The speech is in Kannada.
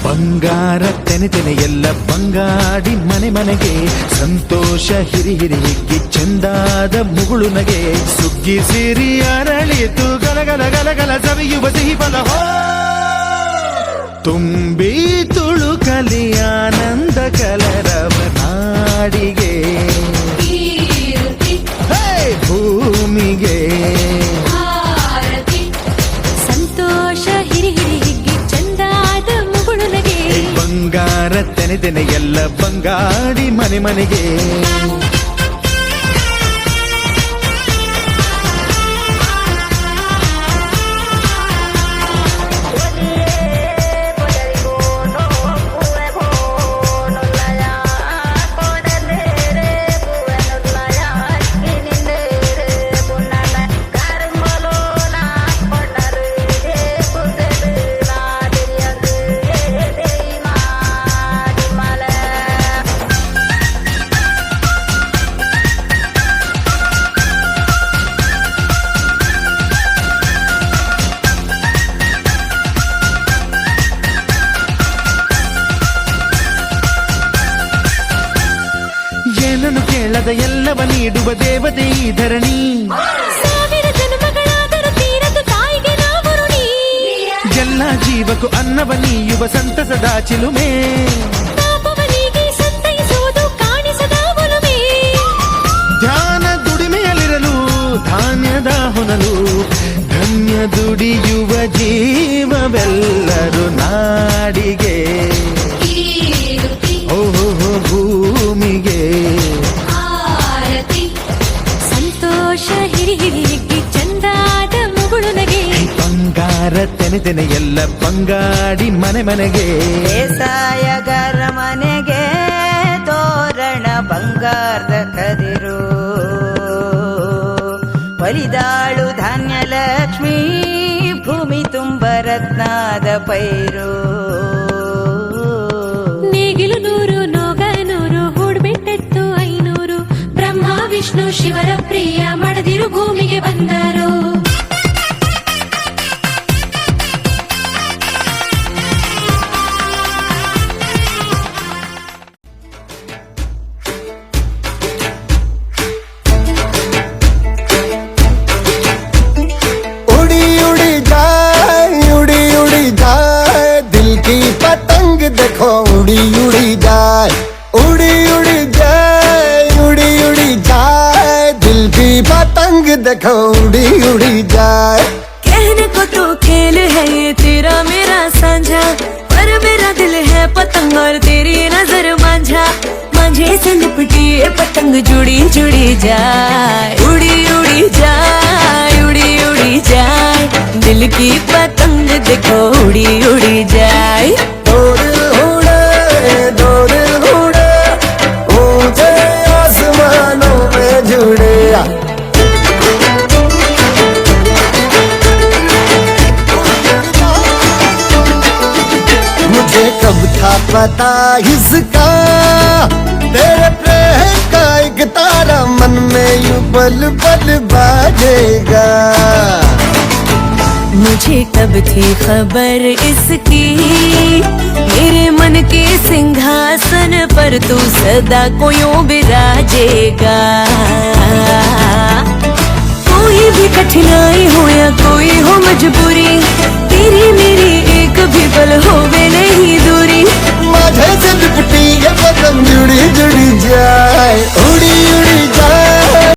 ಬಂಗಾರ ತೆನೆ ತೆನೆ ಎಲ್ಲ ಬಂಗಾಡಿ ಮನೆ ಮನೆಗೆ ಸಂತೋಷ ಹಿರಿ ಹಿರಿ ಹಿಗ್ಗಿ ಚಂದಾದ ಮುಗುಳು ನಗೆ ಸುಗ್ಗಿ ಸಿರಿ ಅರಳಿತು ಗಲಗಲ ಗಲಗಲ ಸವಿಯುವ ಸಿಹಿ ಫಲ ತುಂಬಿ ತುಳುಕಲಿ ಆನಂದ ಕಲರವ ನಾಡಿಗೆ ಭೂಮಿಗೆ ಸಂತೋಷ ಹಿರಿ ಹಿರಿ ಹಿಗ್ಗಿ ಚಂದಾದ ಮುಗುಳು ನಗೆ ಬಂಗಾರ ತೆನೆ ತೆನೆ ಎಲ್ಲ ಬಂಗಾಡಿ ಮನೆ ಮನೆಗೆ ಏನನ್ನು ಕೇಳದ ಎಲ್ಲವ ನೀಡುವ ದೇವತೆ ಈ ಧರಣಿ ಸಾವಿರ ಜನ್ಮಗಳಾದರೂ ತೀರದು ತಾಯಿಗೆ ನಾವು ಋಣಿ ಎಲ್ಲ ಜೀವಕ್ಕೂ ಅನ್ನವ ನೀಯುವ ಸಂತಸದ ಚಿಲುಮೆ ಪಾಪವನಿಗೆ ಸಂತೈಸುವುದು ಕಾಣಿಸದ ಒಲುಮೆ ಧ್ಯಾನ ದುಡಿಮೆಯಲ್ಲಿರಲು ಧಾನ್ಯದ ಹೊನಲು ಧನ್ಯ ದುಡಿಯುವ ಜೀವವೆಲ್ಲರೂ ನಾಡಿಗೆ ಓಹೋ ಭೂಮಿಗೆ ಸಂತೋಷ ಹಿರಿ ಹಿರಿ ಹಿಗ್ಗಿ ಚಂದಾದ ಮುಗುಳು ನಗೆ ಬಂಗಾರ ತೆನೆ ತೆನೆ ಎಲ್ಲ ಬಂಗಾಡಿ ಮನೆ ಮನೆಗೆ ಬೇಸಾಯಗಾರ ಮನೆಗೆ ತೋರಣ ಬಂಗಾರದ ಕದಿರು ಬಲಿದಾಳು ಧಾನ್ಯ ಲಕ್ಷ್ಮೀ ಭೂಮಿ ತುಂಬ ರತ್ನದ ಪೈರು ನೇಗಿಲು ನೂರು ನೋಗ ನೂರು ಹೂಡ್ಬಿಟ್ಟೆತ್ತು 500 ಬ್ರಹ್ಮ ವಿಷ್ಣು ಶಿವರ ಪ್ರಿಯ ಮಡದಿರು ಭೂಮಿಗೆ ಬಂದರು देखो उड़ी उड़ी जाए उड़ी उड़ी जाए उड़ी उड़ी जाए दिल की पतंग देखो उड़ी उड़ी जाए कहने को तो खेल है ये तेरा मेरा साझा पर मेरा दिल है पतंग और तेरी नजर मांझा मांझे से लिपटी ये पतंग जुड़ी जुड़ी जाए उड़ी उड़ी जाए उड़ी उड़ी जाए दिल की पतंग देखो उड़ी उड़ी जाए आसमानों में जुड़े मुझे कब था पता इसका तेरे प्रेम का एक तारा मन में यूं पल पल बाजेगा मुझे कब थी खबर इसकी मेरे मन के सिंहासन पर तू सदा को यूं विराजेगा कोई भी कठिनाई हो या कोई हो मजबूरी तेरी मेरी एक भी पल होवे